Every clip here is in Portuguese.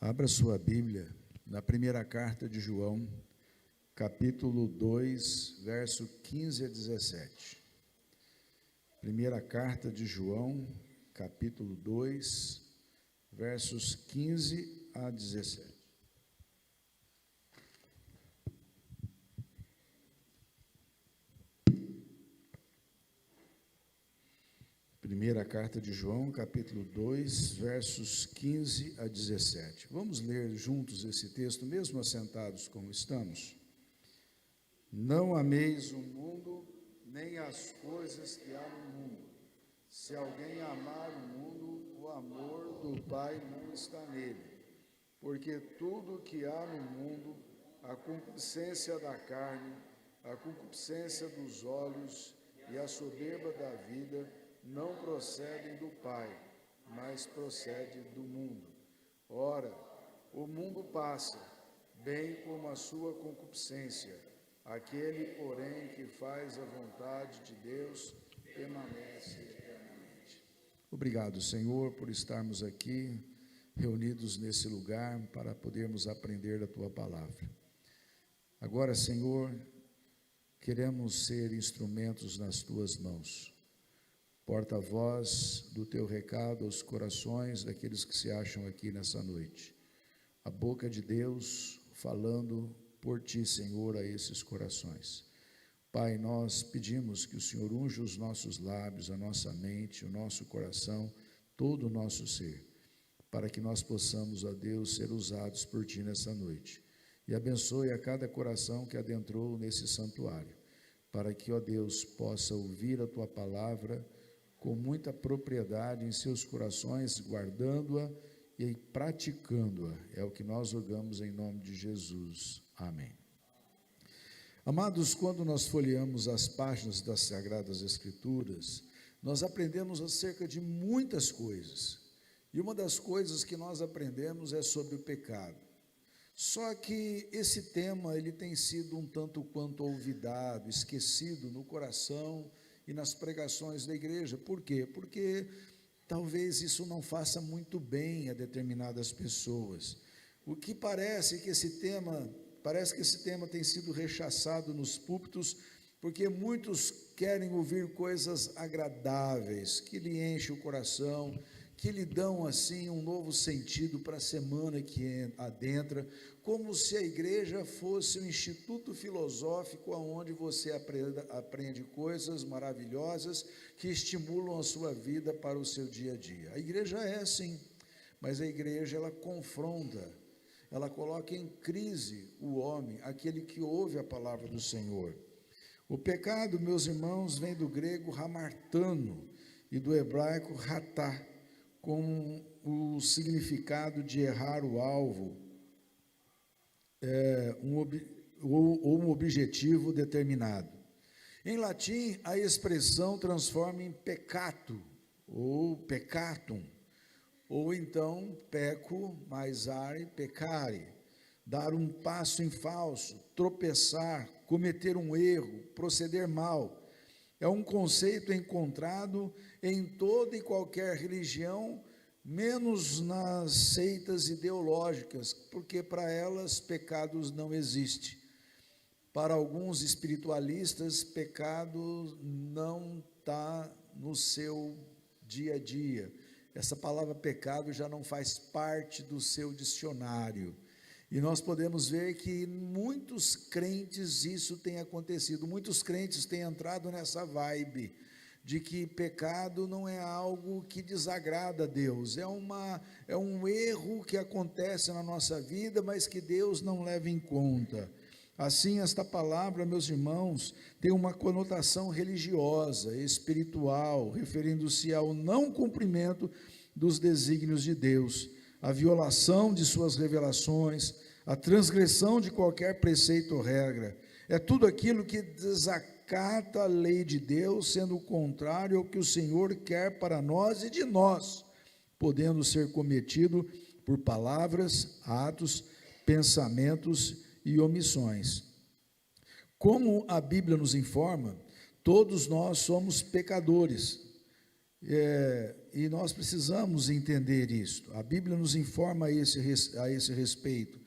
Abra sua Bíblia na primeira carta de João, capítulo 2, verso 15 a 17. Primeira carta de João, capítulo 2, versos 15 a 17. Primeira carta de João, capítulo 2, versos 15 a 17. Vamos ler juntos esse texto, mesmo assentados como estamos. Não ameis o mundo, nem as coisas que há no mundo. Se alguém amar o mundo, o amor do Pai não está nele. Porque tudo que há no mundo, a concupiscência da carne, a concupiscência dos olhos e a soberba da vida, não procedem do Pai, mas procede do mundo. Ora, o mundo passa, bem como a sua concupiscência. Aquele, porém, que faz a vontade de Deus, permanece eternamente. Obrigado, Senhor, por estarmos aqui, reunidos nesse lugar, para podermos aprender a Tua palavra. Agora, Senhor, queremos ser instrumentos nas Tuas mãos. Porta-voz do Teu recado aos corações daqueles que se acham aqui nessa noite. A boca de Deus falando por Ti, Senhor, a esses corações. Pai, nós pedimos que o Senhor unja os nossos lábios, a nossa mente, o nosso coração, todo o nosso ser, para que nós possamos, ó Deus, ser usados por Ti nessa noite. E abençoe a cada coração que adentrou nesse santuário, para que, ó Deus, possa ouvir a Tua palavra com muita propriedade em seus corações, guardando-a e praticando-a. É o que nós rogamos em nome de Jesus. Amém. Amados, quando nós folheamos as páginas das Sagradas Escrituras, nós aprendemos acerca de muitas coisas. E uma das coisas que nós aprendemos é sobre o pecado. Só que esse tema, ele tem sido um tanto quanto olvidado, esquecido no coração e nas pregações da igreja. Por quê? Porque talvez isso não faça muito bem a determinadas pessoas. O que parece que esse tema tem sido rechaçado nos púlpitos, porque muitos querem ouvir coisas agradáveis, que lhe enchem o coração, que lhe dão assim um novo sentido para a semana que adentra, como se a igreja fosse um instituto filosófico onde você aprende coisas maravilhosas que estimulam a sua vida para o seu dia a dia. A igreja é assim, mas a igreja ela confronta, ela coloca em crise o homem, aquele que ouve a palavra do Senhor. O pecado, meus irmãos, vem do grego hamartano e do hebraico ratá, com o significado de errar o alvo, ou um objetivo determinado. Em latim, a expressão transforma em peccato, ou peccatum, ou então peco mais are, peccare, dar um passo em falso, tropeçar, cometer um erro, proceder mal. É um conceito encontrado em toda e qualquer religião, menos nas seitas ideológicas, porque para elas pecados não existe. Para alguns espiritualistas, pecado não está no seu dia a dia. Essa palavra pecado já não faz parte do seu dicionário. E nós podemos ver que muitos crentes isso tem acontecido, muitos crentes têm entrado nessa vibe de que pecado não é algo que desagrada a Deus, é um erro que acontece na nossa vida, mas que Deus não leva em conta. Assim, esta palavra, meus irmãos, tem uma conotação religiosa, espiritual, referindo-se ao não cumprimento dos desígnios de Deus, a violação de suas revelações, a transgressão de qualquer preceito ou regra. É tudo aquilo que desacata a lei de Deus, sendo o contrário ao que o Senhor quer para nós e de nós, podendo ser cometido por palavras, atos, pensamentos e omissões. Como a Bíblia nos informa, todos nós somos pecadores. E nós precisamos entender isso. A Bíblia nos informa a esse respeito.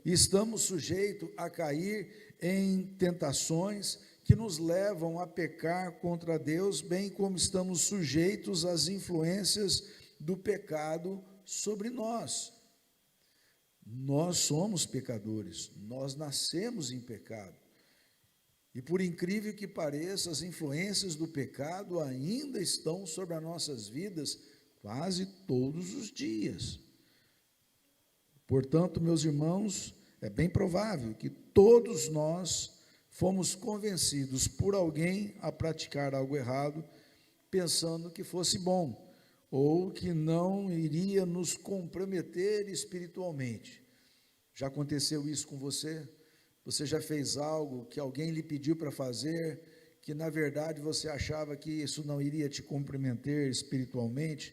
Estamos sujeitos a cair em tentações que nos levam a pecar contra Deus, bem como estamos sujeitos às influências do pecado sobre nós. Nós somos pecadores, nós nascemos em pecado. E por incrível que pareça, as influências do pecado ainda estão sobre as nossas vidas quase todos os dias. Portanto, meus irmãos, é bem provável que todos nós fomos convencidos por alguém a praticar algo errado, pensando que fosse bom, ou que não iria nos comprometer espiritualmente. Já aconteceu isso com você? Você já fez algo que alguém lhe pediu para fazer, que na verdade você achava que isso não iria te comprometer espiritualmente?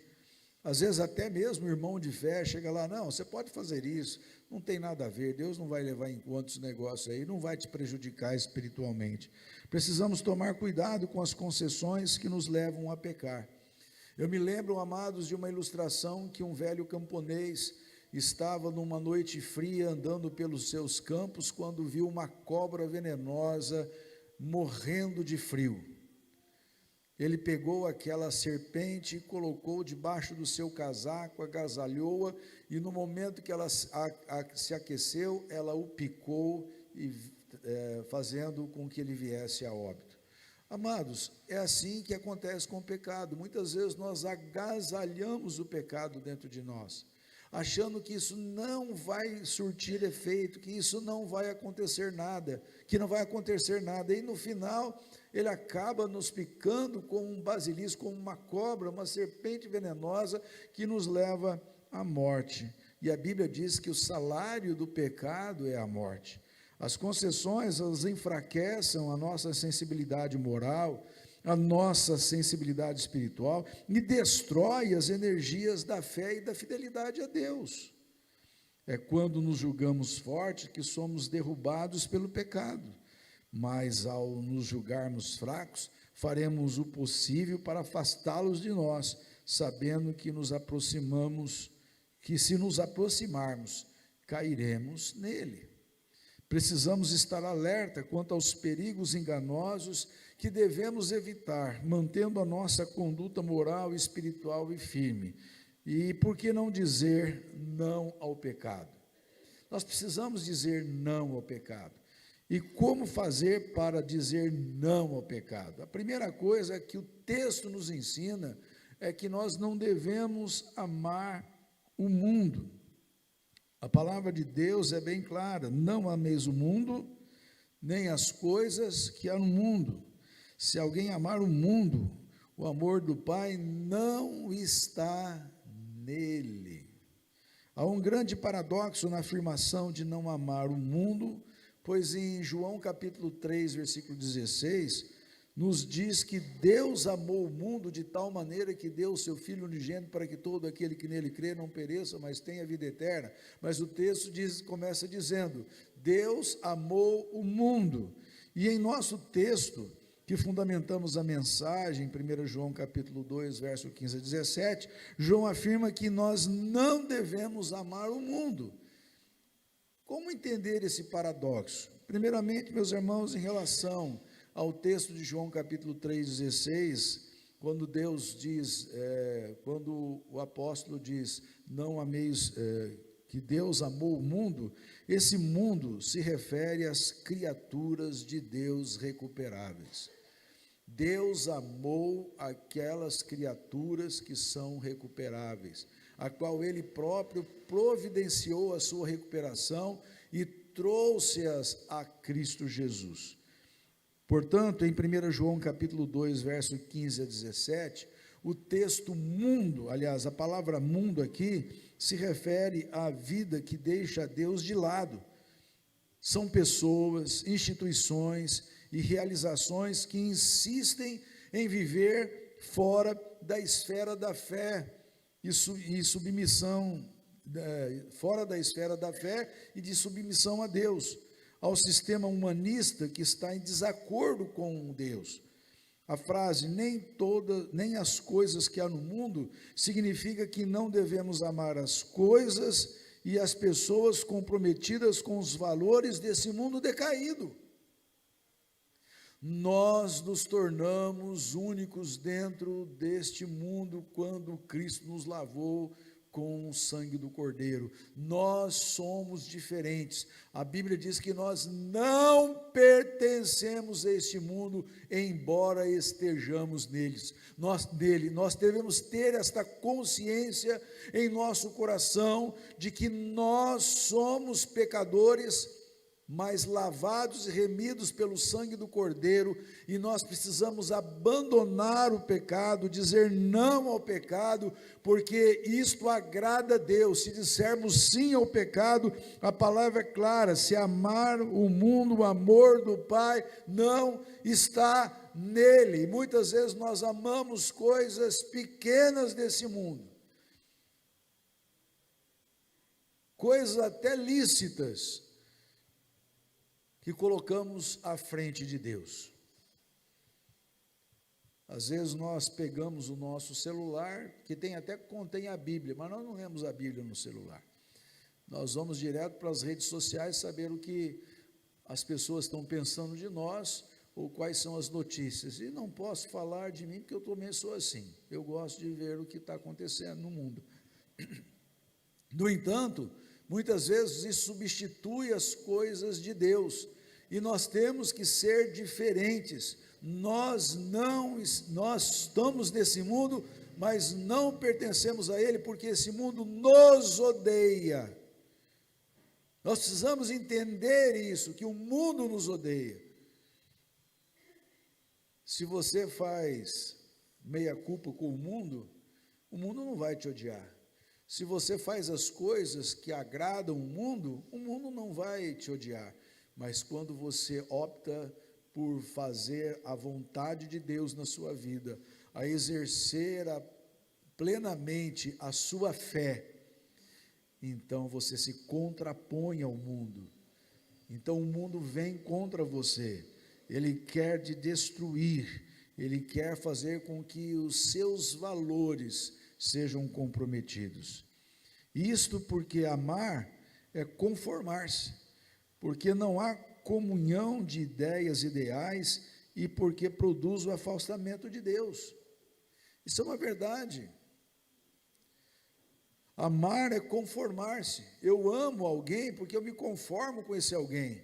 Às vezes até mesmo o irmão de fé chega lá, não, você pode fazer isso, não tem nada a ver, Deus não vai levar em conta esse negócio aí, não vai te prejudicar espiritualmente. Precisamos tomar cuidado com as concessões que nos levam a pecar. Eu me lembro, amados, de uma ilustração que um velho camponês estava numa noite fria andando pelos seus campos quando viu uma cobra venenosa morrendo de frio. Ele pegou aquela serpente e colocou debaixo do seu casaco, agasalhou-a, e no momento que ela se aqueceu, ela o picou, fazendo com que ele viesse a óbito. Amados, é assim que acontece com o pecado. Muitas vezes nós agasalhamos o pecado dentro de nós, achando que isso não vai surtir efeito, que isso não vai acontecer nada, e no final ele acaba nos picando como um basilisco, como uma cobra, uma serpente venenosa que nos leva à morte. E a Bíblia diz que o salário do pecado é a morte. As concessões, elas enfraquecem a nossa sensibilidade moral, a nossa sensibilidade espiritual, e destrói as energias da fé e da fidelidade a Deus. É quando nos julgamos fortes que somos derrubados pelo pecado. Mas ao nos julgarmos fracos, faremos o possível para afastá-los de nós, sabendo que se nos aproximarmos, cairemos nele. Precisamos estar alerta quanto aos perigos enganosos que devemos evitar, mantendo a nossa conduta moral, espiritual e firme. E por que não dizer não ao pecado? Nós precisamos dizer não ao pecado. E como fazer para dizer não ao pecado? A primeira coisa que o texto nos ensina é que nós não devemos amar o mundo. A palavra de Deus é bem clara: não ameis o mundo, nem as coisas que há no mundo. Se alguém amar o mundo, o amor do Pai não está nele. Há um grande paradoxo na afirmação de não amar o mundo, pois em João capítulo 3, versículo 16, nos diz que Deus amou o mundo de tal maneira que deu o seu Filho unigênito para que todo aquele que nele crê não pereça, mas tenha vida eterna. Mas o texto começa dizendo, Deus amou o mundo. E em nosso texto, que fundamentamos a mensagem, 1 João capítulo 2, verso 15 a 17, João afirma que nós não devemos amar o mundo. Como entender esse paradoxo? Primeiramente, meus irmãos, em relação ao texto de João capítulo 3,16, quando Deus diz, quando o apóstolo diz, não ameis, que Deus amou o mundo, esse mundo se refere às criaturas de Deus recuperáveis. Deus amou aquelas criaturas que são recuperáveis, a qual Ele próprio providenciou a sua recuperação e trouxe-as a Cristo Jesus. Portanto, em 1 João capítulo 2, verso 15 a 17, o texto mundo, aliás, a palavra mundo aqui, se refere à vida que deixa Deus de lado. São pessoas, instituições e realizações que insistem em viver fora da esfera da fé e submissão, fora da esfera da fé e de submissão a Deus, ao sistema humanista que está em desacordo com Deus. A frase nem as coisas que há no mundo significa que não devemos amar as coisas e as pessoas comprometidas com os valores desse mundo decaído. Nós nos tornamos únicos dentro deste mundo quando Cristo nos lavou com o sangue do Cordeiro. Nós somos diferentes. A Bíblia diz que nós não pertencemos a este mundo, embora estejamos nele. Nós devemos ter esta consciência em nosso coração de que nós somos pecadores, mas lavados e remidos pelo sangue do Cordeiro, e nós precisamos abandonar o pecado, dizer não ao pecado, porque isto agrada a Deus. Se dissermos sim ao pecado, a palavra é clara: se amar o mundo, o amor do Pai não está nele. E muitas vezes nós amamos coisas pequenas desse mundo, coisas até lícitas, que colocamos à frente de Deus. Às vezes nós pegamos o nosso celular, que contém a Bíblia, mas nós não lemos a Bíblia no celular. Nós vamos direto para as redes sociais saber o que as pessoas estão pensando de nós, ou quais são as notícias. E não posso falar de mim, porque eu também sou assim. Eu gosto de ver o que está acontecendo no mundo. No entanto, muitas vezes isso substitui as coisas de Deus, e nós temos que ser diferentes. Nós estamos nesse mundo, mas não pertencemos a ele, porque esse mundo nos odeia. Nós precisamos entender isso, que o mundo nos odeia. Se você faz meia-culpa com o mundo não vai te odiar. Se você faz as coisas que agradam o mundo não vai te odiar. Mas quando você opta por fazer a vontade de Deus na sua vida, a exercer plenamente a sua fé, então você se contrapõe ao mundo. Então o mundo vem contra você, ele quer te destruir, ele quer fazer com que os seus valores sejam comprometidos. Isto porque amar é conformar-se, porque não há comunhão de ideias ideais e porque produz o afastamento de Deus. Isso é uma verdade. Amar é conformar-se. Eu amo alguém porque eu me conformo com esse alguém.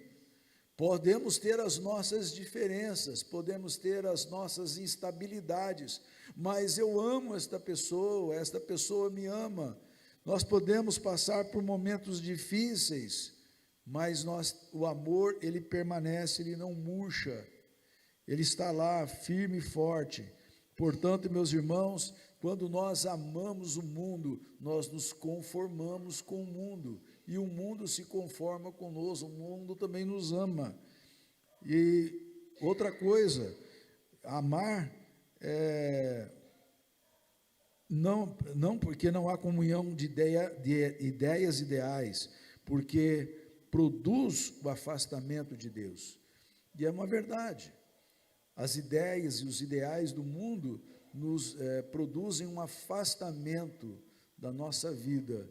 Podemos ter as nossas diferenças, podemos ter as nossas instabilidades, mas eu amo esta pessoa me ama. Nós podemos passar por momentos difíceis, mas o amor, ele permanece, ele não murcha, ele está lá, firme e forte. Portanto, meus irmãos, quando nós amamos o mundo, nós nos conformamos com o mundo, e o mundo se conforma conosco, o mundo também nos ama. E outra coisa, amar não porque não há comunhão de ideias ideais, porque produz o afastamento de Deus. E é uma verdade. As ideias e os ideais do mundo nos produzem um afastamento da nossa vida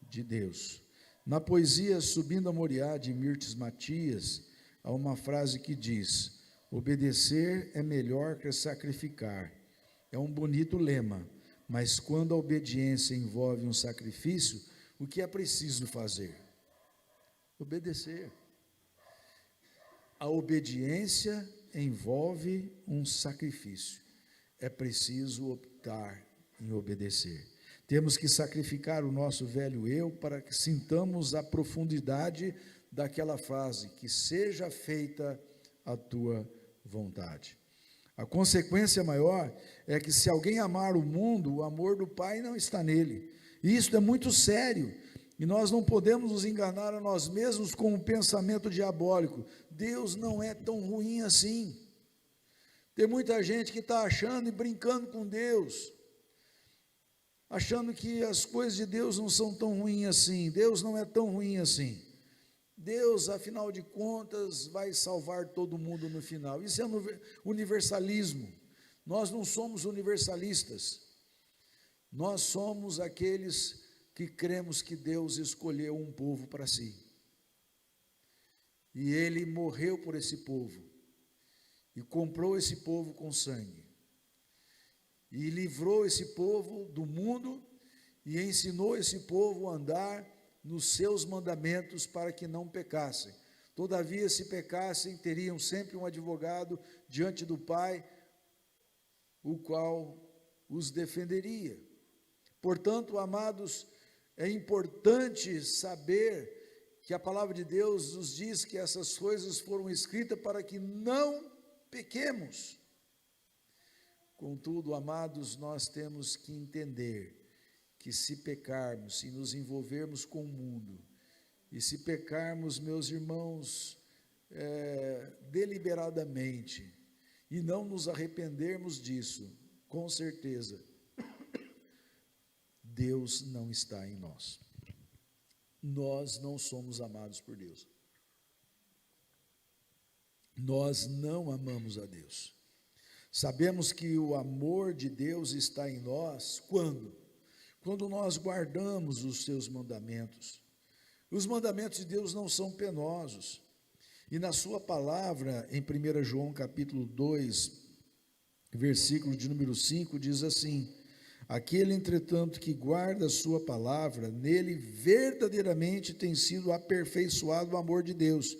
de Deus. Na poesia Subindo a Moriá, de Mirtes Matias, há uma frase que diz: obedecer é melhor que sacrificar. É um bonito lema, mas quando a obediência envolve um sacrifício, o que é preciso fazer? Obedecer. A obediência envolve um sacrifício. É preciso optar em obedecer. Temos que sacrificar o nosso velho eu para que sintamos a profundidade daquela frase: que seja feita a tua vontade. A consequência maior é que, se alguém amar o mundo, o amor do Pai não está nele. E isso é muito sério. E nós não podemos nos enganar a nós mesmos com um pensamento diabólico. Deus não é tão ruim assim. Tem muita gente que está achando e brincando com Deus, achando que as coisas de Deus não são tão ruins assim. Deus não é tão ruim assim. Deus, afinal de contas, vai salvar todo mundo no final. Isso é universalismo. Nós não somos universalistas, nós somos aqueles que cremos que Deus escolheu um povo para si, e Ele morreu por esse povo, e comprou esse povo com sangue, e livrou esse povo do mundo, e ensinou esse povo a andar nos seus mandamentos para que não pecassem. Todavia, se pecassem, teriam sempre um advogado diante do Pai, o qual os defenderia. Portanto, amados, é importante saber que a palavra de Deus nos diz que essas coisas foram escritas para que não pequemos. Contudo, amados, nós temos que entender que se pecarmos, se nos envolvermos com o mundo, e se pecarmos, meus irmãos, deliberadamente, e não nos arrependermos disso, com certeza, Deus não está em nós. Nós não somos amados por Deus. Nós não amamos a Deus. Sabemos que o amor de Deus está em nós quando? Quando nós guardamos os seus mandamentos. Os mandamentos de Deus não são penosos. E na sua palavra, em 1 João capítulo 2, versículo de número 5, diz assim: aquele, entretanto, que guarda a sua palavra, nele verdadeiramente tem sido aperfeiçoado o amor de Deus.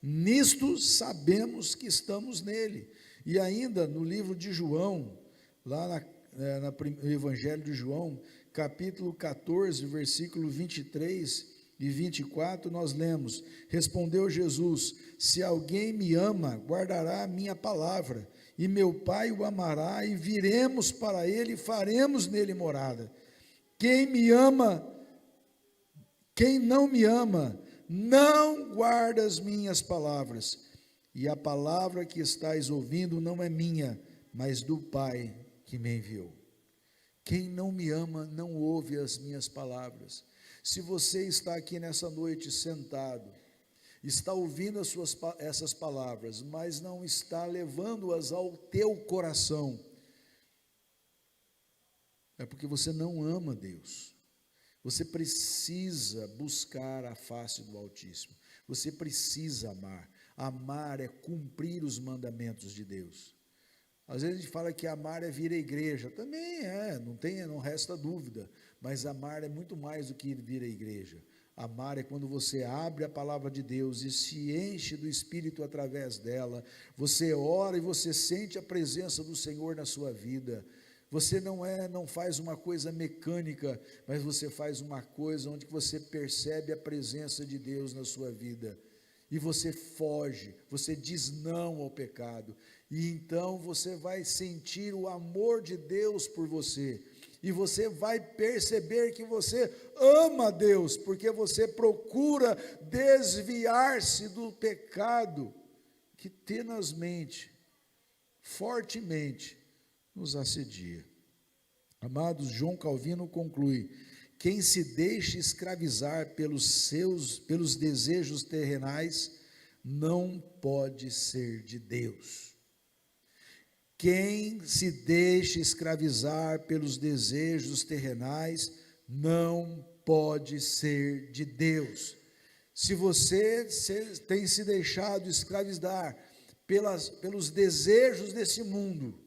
Nisto sabemos que estamos nele. E ainda no livro de João, lá no Evangelho de João, capítulo 14, versículo 23 e 24, nós lemos: respondeu Jesus: se alguém me ama, guardará a minha palavra, e meu Pai o amará, e viremos para ele e faremos nele morada. Quem não me ama, não guarda as minhas palavras, e a palavra que estáis ouvindo não é minha, mas do Pai que me enviou. Quem não me ama, não ouve as minhas palavras. Se você está aqui nessa noite sentado, está ouvindo essas palavras, mas não está levando-as ao teu coração, é porque você não ama Deus. Você precisa buscar a face do Altíssimo. Você precisa amar. Amar é cumprir os mandamentos de Deus. Às vezes a gente fala que amar é vir à igreja. Também não resta dúvida. Mas amar é muito mais do que vir à igreja. Amar é quando você abre a palavra de Deus e se enche do Espírito através dela. Você ora e você sente a presença do Senhor na sua vida. Você não faz uma coisa mecânica, mas você faz uma coisa onde você percebe a presença de Deus na sua vida. E você foge, você diz não ao pecado. E então você vai sentir o amor de Deus por você. E você vai perceber que você ama Deus, porque você procura desviar-se do pecado que tenazmente, fortemente nos assedia. Amados, João Calvino conclui: quem se deixa escravizar pelos desejos terrenais não pode ser de Deus. Quem se deixa escravizar pelos desejos terrenais não pode ser de Deus. Se você tem se deixado escravizar pelos desejos desse mundo,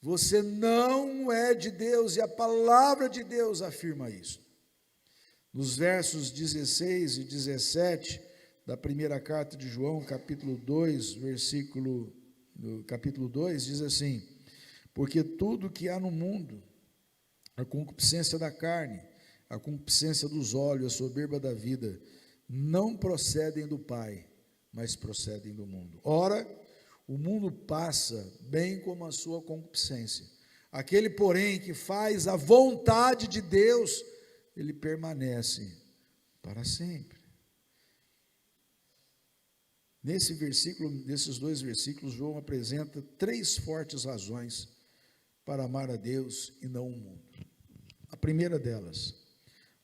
você não é de Deus, e a palavra de Deus afirma isso. Nos versos 16 e 17 da primeira carta de João, capítulo 2, capítulo 2, diz assim: porque tudo que há no mundo, a concupiscência da carne, a concupiscência dos olhos, a soberba da vida, não procedem do Pai, mas procedem do mundo. Ora, o mundo passa, bem como a sua concupiscência. Aquele, porém, que faz a vontade de Deus, ele permanece para sempre. Nesses dois versículos, João apresenta 3 fortes razões para amar a Deus e não o mundo. A primeira delas: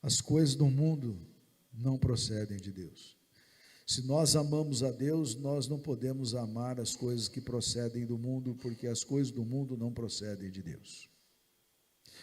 as coisas do mundo não procedem de Deus. Se nós amamos a Deus, nós não podemos amar as coisas que procedem do mundo, porque as coisas do mundo não procedem de Deus.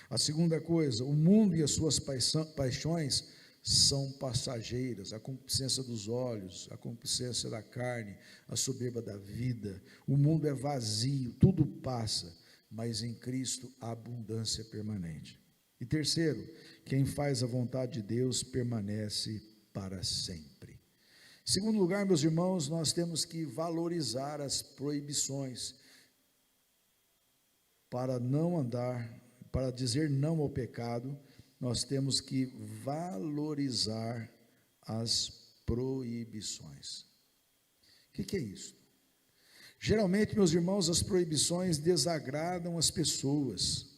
A segunda coisa, o mundo e as suas paixões são passageiras, a concupiscência dos olhos, a concupiscência da carne, a soberba da vida. O mundo é vazio, tudo passa, mas em Cristo a abundância permanente. E terceiro, quem faz a vontade de Deus permanece para sempre. Em segundo lugar, meus irmãos, nós temos que valorizar as proibições para não andar, para dizer não ao pecado. Nós temos que valorizar as proibições. O que é isso? Geralmente, meus irmãos, as proibições desagradam as pessoas.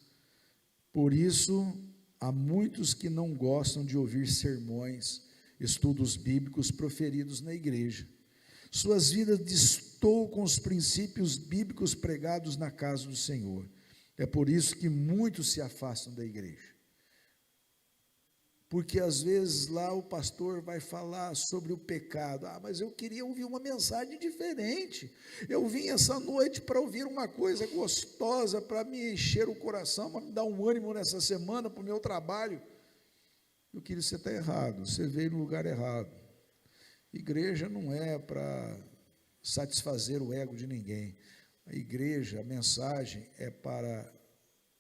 Por isso, há muitos que não gostam de ouvir sermões, estudos bíblicos proferidos na igreja. Suas vidas destoam com os princípios bíblicos pregados na casa do Senhor. É por isso que muitos se afastam da igreja. Porque às vezes lá o pastor vai falar sobre o pecado. Mas eu queria ouvir uma mensagem diferente. Eu vim essa noite para ouvir uma coisa gostosa, para me encher o coração, para me dar um ânimo nessa semana para o meu trabalho. Eu queria, você está errado, você veio no lugar errado. Igreja não é para satisfazer o ego de ninguém. A igreja, a mensagem é para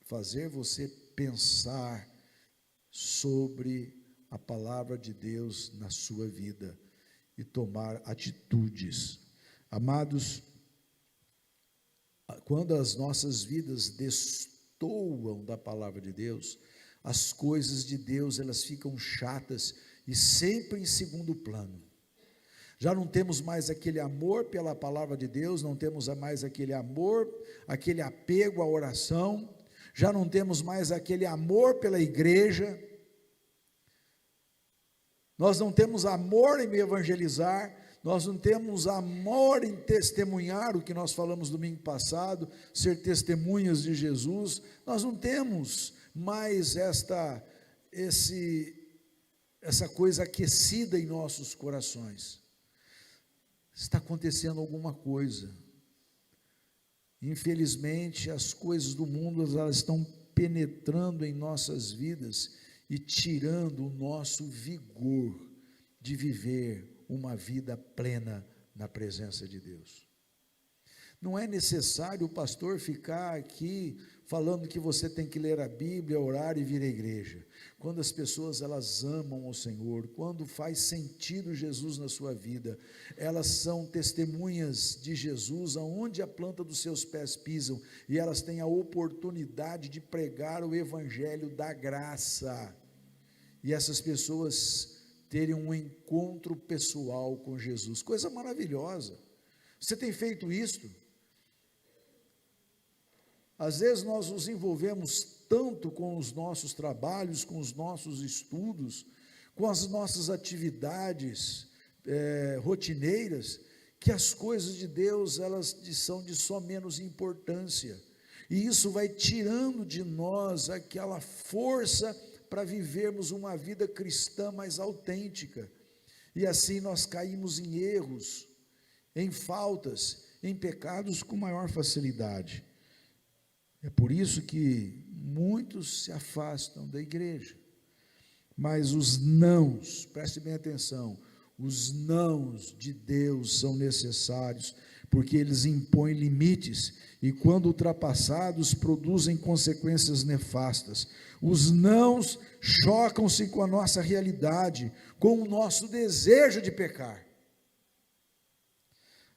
fazer você pensar sobre a palavra de Deus na sua vida e tomar atitudes. Amados, quando as nossas vidas destoam da palavra de Deus, as coisas de Deus, elas ficam chatas e sempre em segundo plano. Já não temos mais aquele amor pela palavra de Deus, não temos mais aquele amor, aquele apego à oração, já não temos mais aquele amor pela igreja, nós não temos amor em evangelizar, nós não temos amor em testemunhar o que nós falamos domingo passado, ser testemunhas de Jesus. Nós não temos mais essa coisa aquecida em nossos corações. Está acontecendo alguma coisa. Infelizmente, as coisas do mundo, elas estão penetrando em nossas vidas e tirando o nosso vigor de viver uma vida plena na presença de Deus. Não é necessário o pastor ficar aqui falando que você tem que ler a Bíblia, orar e vir à igreja. Quando as pessoas, elas amam o Senhor, quando faz sentido Jesus na sua vida, elas são testemunhas de Jesus aonde a planta dos seus pés pisam, e elas têm a oportunidade de pregar o evangelho da graça, e essas pessoas terem um encontro pessoal com Jesus, coisa maravilhosa. Você tem feito isso? Às vezes nós nos envolvemos tanto com os nossos trabalhos, com os nossos estudos, com as nossas atividades rotineiras, que as coisas de Deus, elas são de só menos importância, e isso vai tirando de nós aquela força para vivermos uma vida cristã mais autêntica, e assim nós caímos em erros, em faltas, em pecados com maior facilidade. É por isso que muitos se afastam da igreja. Mas os nãos, preste bem atenção, os nãos de Deus são necessários, porque eles impõem limites, e quando ultrapassados, produzem consequências nefastas. Os nãos chocam-se com a nossa realidade, com o nosso desejo de pecar.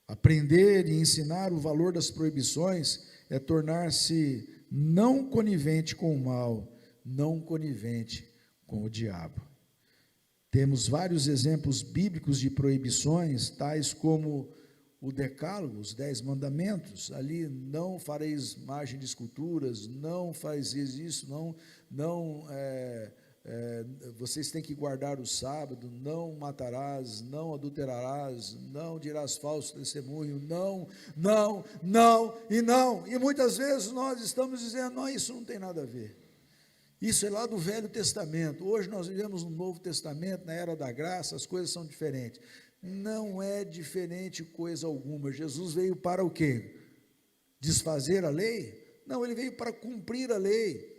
Aprender e ensinar o valor das proibições é tornar-se não conivente com o mal, não conivente com o diabo. Temos vários exemplos bíblicos de proibições, tais como o decálogo, os 10 mandamentos, ali: não fareis imagem de esculturas, não faz isso, vocês têm que guardar o sábado, não matarás, não adulterarás, não dirás falso testemunho, não, e muitas vezes nós estamos dizendo: não, isso não tem nada a ver, isso é lá do Velho Testamento. Hoje nós vivemos no Novo Testamento, na era da graça, as coisas são diferentes. não é diferente coisa alguma. Jesus veio para o quê? Desfazer a lei? Não, ele veio para cumprir a lei.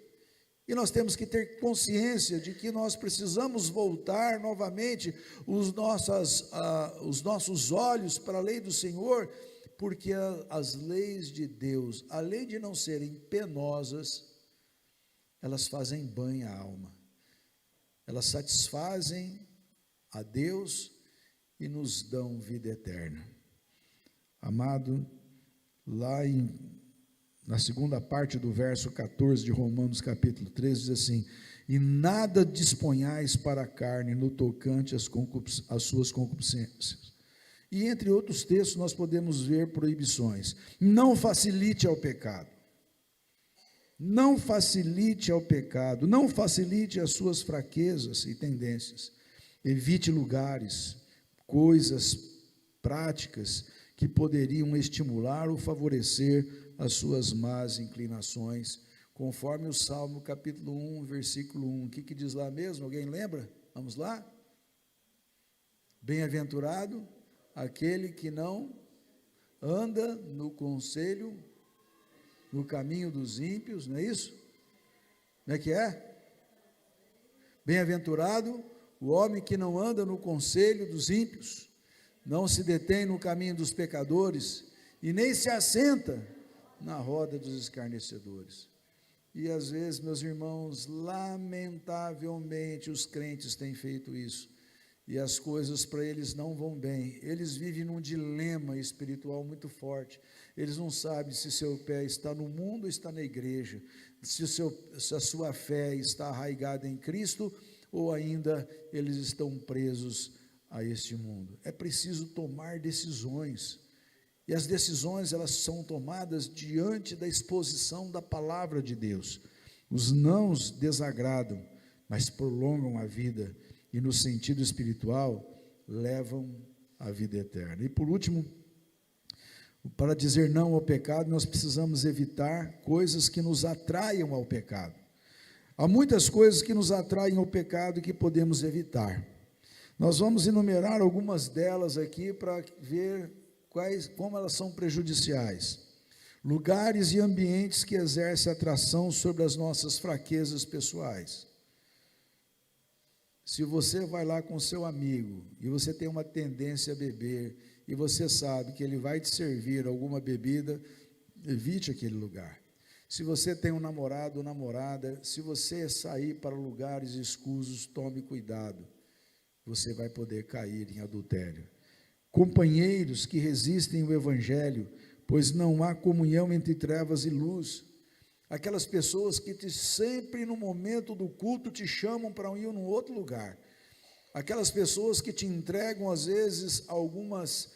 E nós temos que ter consciência de que nós precisamos voltar novamente os nossos olhos para a lei do Senhor, porque as leis de Deus, além de não serem penosas, elas fazem bem à alma, elas satisfazem a Deus e nos dão vida eterna. Amado, lá na segunda parte do verso 14 de Romanos capítulo 13, diz assim: e nada disponhais para a carne no tocante às suas concupiscências. E entre outros textos nós podemos ver proibições. Não facilite ao pecado. Não facilite ao pecado, não facilite as suas fraquezas e tendências. Evite lugares, coisas, práticas que poderiam estimular ou favorecer as suas más inclinações, conforme o Salmo capítulo 1, versículo 1. O que diz lá mesmo? Alguém lembra? Vamos lá? Bem-aventurado aquele que não anda no conselho, no caminho dos ímpios, não é isso? Como é que é? Bem-aventurado o homem que não anda no conselho dos ímpios, não se detém no caminho dos pecadores, e nem se assenta na roda dos escarnecedores. E às vezes, meus irmãos, lamentavelmente os crentes têm feito isso, e as coisas para eles não vão bem. Eles vivem num dilema espiritual muito forte. Eles não sabem se seu pé está no mundo ou está na igreja, se a sua fé está arraigada em Cristo ou ainda eles estão presos a este mundo. É preciso tomar decisões, e as decisões elas são tomadas diante da exposição da palavra de Deus. Os nãos desagradam, mas prolongam a vida, e no sentido espiritual, levam à vida eterna. E por último, para dizer não ao pecado, nós precisamos evitar coisas que nos atraiam ao pecado. Há muitas coisas que nos atraem ao pecado e que podemos evitar. Nós vamos enumerar algumas delas aqui para ver como elas são prejudiciais. Lugares e ambientes que exercem atração sobre as nossas fraquezas pessoais. Se você vai lá com seu amigo e você tem uma tendência a beber e você sabe que ele vai te servir alguma bebida, evite aquele lugar. Se você tem um namorado ou namorada, se você sair para lugares escusos, tome cuidado, você vai poder cair em adultério. Companheiros que resistem ao evangelho, pois não há comunhão entre trevas e luz. Aquelas pessoas que sempre no momento do culto te chamam para ir num outro lugar. Aquelas pessoas que te entregam às vezes algumas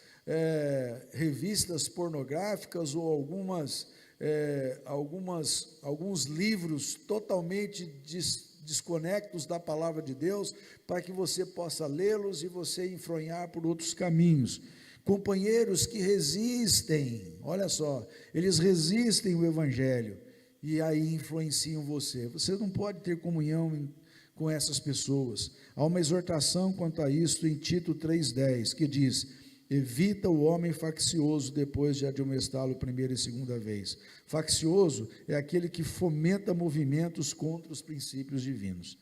revistas pornográficas ou alguns livros totalmente desconectos da palavra de Deus, para que você possa lê-los e você enfronhar por outros caminhos. Companheiros que resistem, olha só, eles resistem o evangelho, e aí influenciam você. Você não pode ter comunhão com essas pessoas. Há uma exortação quanto a isso em Tito 3,10, que diz: evita o homem faccioso depois de admoestá-lo primeira e segunda vez. Faccioso é aquele que fomenta movimentos contra os princípios divinos.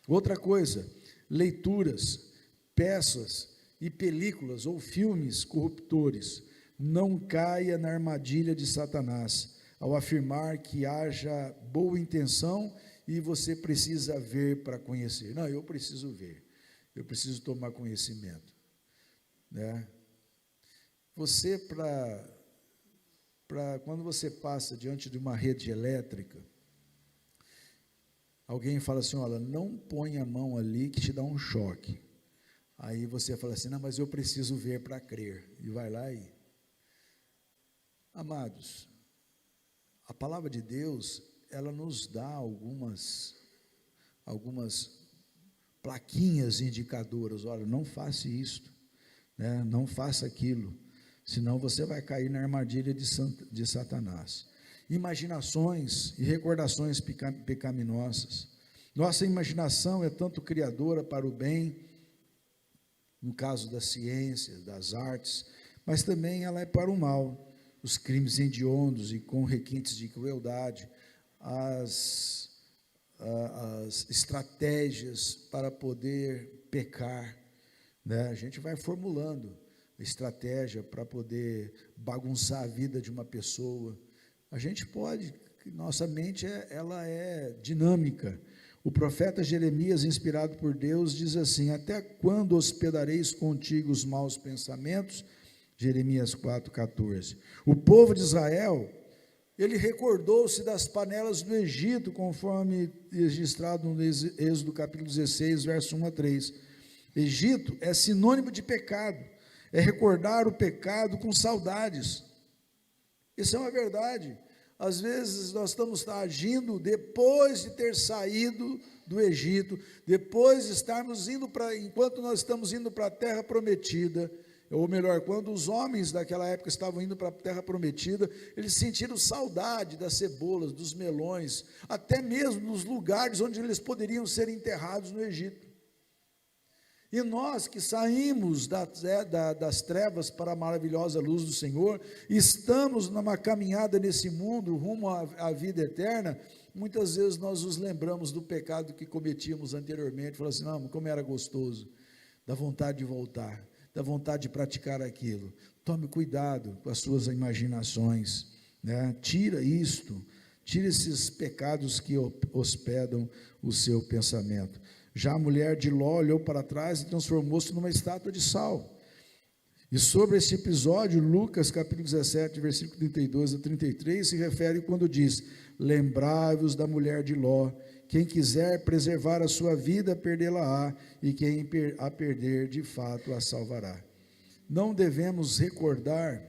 Outra coisa, leituras, peças e películas ou filmes corruptores. Não caia na armadilha de Satanás ao afirmar que haja boa intenção e você precisa ver para conhecer. Não, eu preciso ver, eu preciso tomar conhecimento, né? Você, quando você passa diante de uma rede elétrica, alguém fala assim: olha, não põe a mão ali que te dá um choque. Aí você fala assim: não, mas eu preciso ver para crer, e vai lá e... Amados, a palavra de Deus, ela nos dá algumas plaquinhas indicadoras. Olha, não faça isto, né? Não faça aquilo, senão você vai cair na armadilha de Satanás. Imaginações e recordações pecaminosas. Nossa imaginação é tanto criadora para o bem no caso da ciência, das artes, mas também ela é para o mal, os crimes hediondos e com requintes de crueldade, as estratégias para poder pecar, né? A gente vai formulando estratégia para poder bagunçar a vida de uma pessoa. A gente pode, nossa mente ela é dinâmica. O profeta Jeremias, inspirado por Deus, diz assim: até quando hospedareis contigo os maus pensamentos? Jeremias 4,14. O povo de Israel, ele recordou-se das panelas do Egito, conforme registrado no Êxodo capítulo 16, verso 1 a 3. Egito é sinônimo de pecado, é recordar o pecado com saudades. Isso é uma verdade. Às vezes nós estamos agindo depois de ter saído do Egito, depois de estarmos indo enquanto nós estamos indo para a terra prometida, ou melhor, quando os homens daquela época estavam indo para a terra prometida, eles sentiram saudade das cebolas, dos melões, até mesmo dos lugares onde eles poderiam ser enterrados no Egito. E nós que saímos das trevas para a maravilhosa luz do Senhor, estamos numa caminhada nesse mundo, rumo à vida eterna, muitas vezes nós nos lembramos do pecado que cometíamos anteriormente, falamos assim, não, como era gostoso, dá vontade de voltar, dá vontade de praticar aquilo. Tome cuidado com as suas imaginações, né? Tira esses pecados que hospedam o seu pensamento. Já a mulher de Ló olhou para trás e transformou-se numa estátua de sal. E sobre esse episódio, Lucas capítulo 17, versículo 32 a 33, se refere quando diz: lembrai-vos da mulher de Ló, quem quiser preservar a sua vida, perdê-la-á, e quem a perder, de fato, a salvará. Não devemos recordar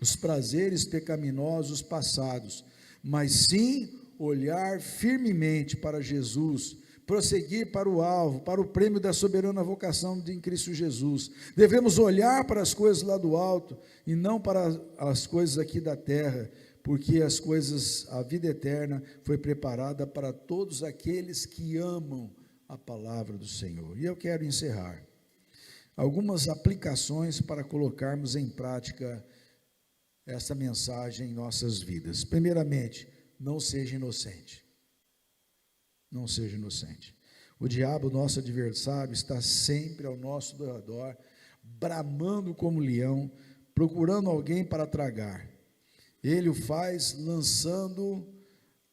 os prazeres pecaminosos passados, mas sim olhar firmemente para Jesus, prosseguir para o alvo, para o prêmio da soberana vocação em Cristo Jesus. Devemos olhar para as coisas lá do alto e não para as coisas aqui da terra, porque a vida eterna foi preparada para todos aqueles que amam a palavra do Senhor. E eu quero encerrar. Algumas aplicações para colocarmos em prática essa mensagem em nossas vidas. Primeiramente, não seja inocente. Não seja inocente. O diabo, nosso adversário, está sempre ao nosso redor, bramando como leão, procurando alguém para tragar. Ele o faz lançando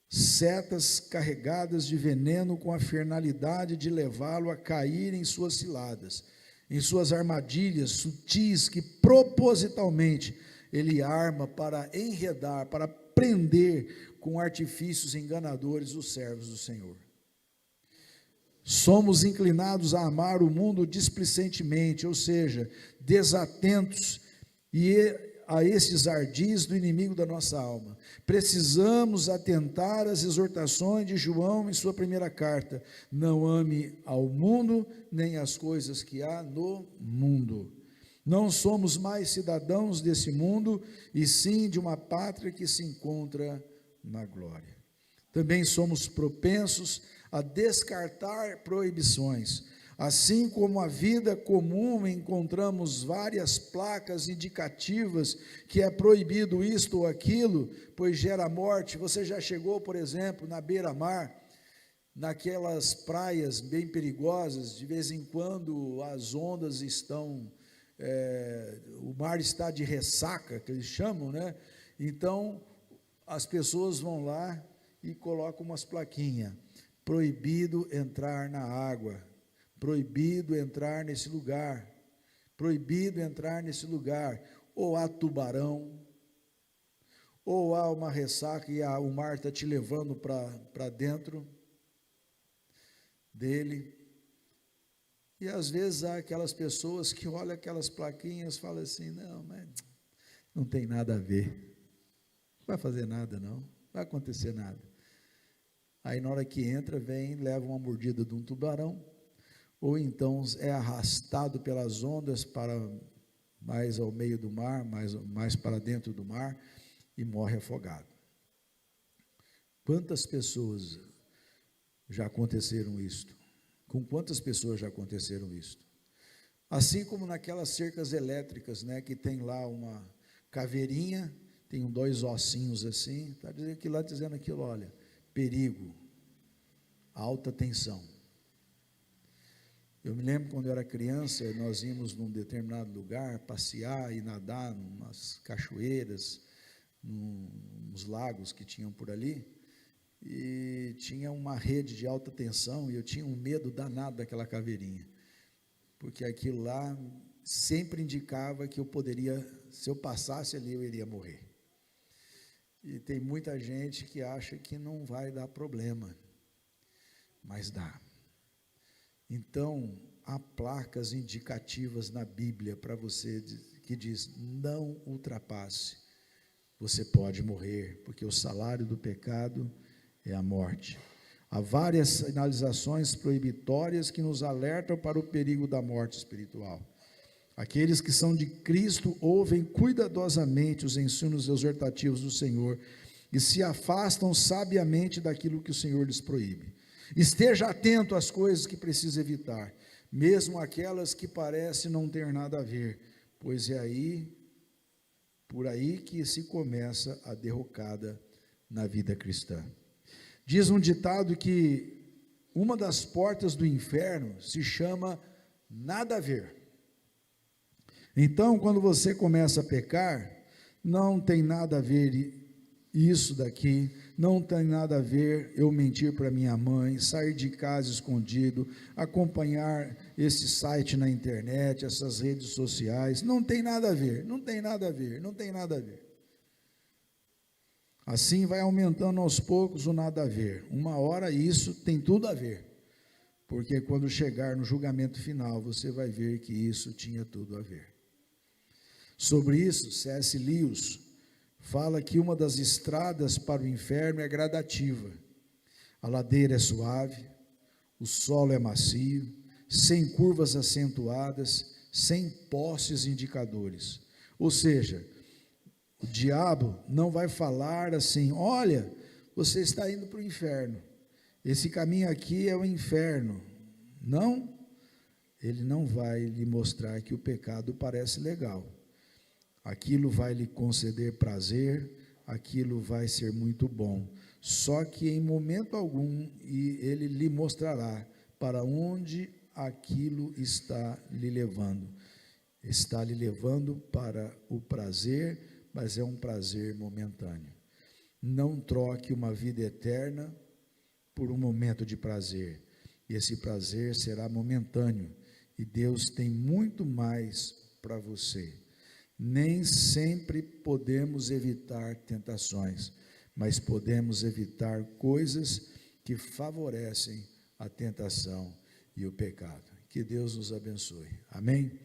setas carregadas de veneno com a finalidade de levá-lo a cair em suas ciladas, em suas armadilhas sutis que propositalmente ele arma para enredar, para prender com artifícios enganadores os servos do Senhor. Somos inclinados a amar o mundo displicentemente, ou seja, desatentos a esses ardis do inimigo da nossa alma. Precisamos atentar às exortações de João em sua primeira carta: não ame ao mundo, nem as coisas que há no mundo. Não somos mais cidadãos desse mundo, e sim de uma pátria que se encontra na glória. Também somos propensos a descartar proibições. Assim como a vida comum, encontramos várias placas indicativas que é proibido isto ou aquilo, pois gera morte. Você já chegou, por exemplo, na beira-mar, naquelas praias bem perigosas, de vez em quando as ondas estão, o mar está de ressaca, que eles chamam, né? Então, as pessoas vão lá e colocam umas plaquinhas: proibido entrar na água, proibido entrar nesse lugar, proibido entrar nesse lugar. Ou há tubarão, ou há uma ressaca e o mar está te levando para dentro dele. E às vezes há aquelas pessoas que olham aquelas plaquinhas e falam assim: não, mas não tem nada a ver, não vai fazer nada não, não vai acontecer nada. Aí na hora que entra, leva uma mordida de um tubarão, ou então é arrastado pelas ondas para mais ao meio do mar, mais para dentro do mar, e morre afogado. Quantas pessoas já aconteceram isto? Com quantas pessoas já aconteceram isto? Assim como naquelas cercas elétricas, né, que tem lá uma caveirinha, tem dois ossinhos assim, está dizendo aquilo, olha, perigo, alta tensão. Eu me lembro quando eu era criança, nós íamos num determinado lugar passear e nadar, umas cachoeiras, nos lagos que tinham por ali, e tinha uma rede de alta tensão, e eu tinha um medo danado daquela caveirinha, porque aquilo lá sempre indicava que eu poderia, se eu passasse ali, eu iria morrer. E tem muita gente que acha que não vai dar problema, mas dá. Então, há placas indicativas na Bíblia para você, que diz, não ultrapasse, você pode morrer, porque o salário do pecado é a morte. Há várias sinalizações proibitórias que nos alertam para o perigo da morte espiritual. Aqueles que são de Cristo ouvem cuidadosamente os ensinos exortativos do Senhor e se afastam sabiamente daquilo que o Senhor lhes proíbe. Esteja atento às coisas que precisa evitar, mesmo aquelas que parecem não ter nada a ver, pois é por aí que se começa a derrocada na vida cristã. Diz um ditado que uma das portas do inferno se chama nada a ver. Então, quando você começa a pecar, não tem nada a ver isso daqui, não tem nada a ver eu mentir para minha mãe, sair de casa escondido, acompanhar esse site na internet, essas redes sociais, não tem nada a ver, não tem nada a ver, não tem nada a ver. Assim vai aumentando aos poucos o nada a ver. Uma hora isso tem tudo a ver, porque quando chegar no julgamento final, você vai ver que isso tinha tudo a ver. Sobre isso, C.S. Lewis fala que uma das estradas para o inferno é gradativa. A ladeira é suave, o solo é macio, sem curvas acentuadas, sem postes indicadores. Ou seja, o diabo não vai falar assim, olha, você está indo para o inferno, esse caminho aqui é o inferno. Não, ele não vai lhe mostrar que o pecado parece legal. Aquilo vai lhe conceder prazer, aquilo vai ser muito bom, só que em momento algum ele lhe mostrará para onde aquilo está lhe levando para o prazer, mas é um prazer momentâneo. Não troque uma vida eterna por um momento de prazer, e esse prazer será momentâneo, e Deus tem muito mais para você. Nem sempre podemos evitar tentações, mas podemos evitar coisas que favorecem a tentação e o pecado. Que Deus nos abençoe. Amém?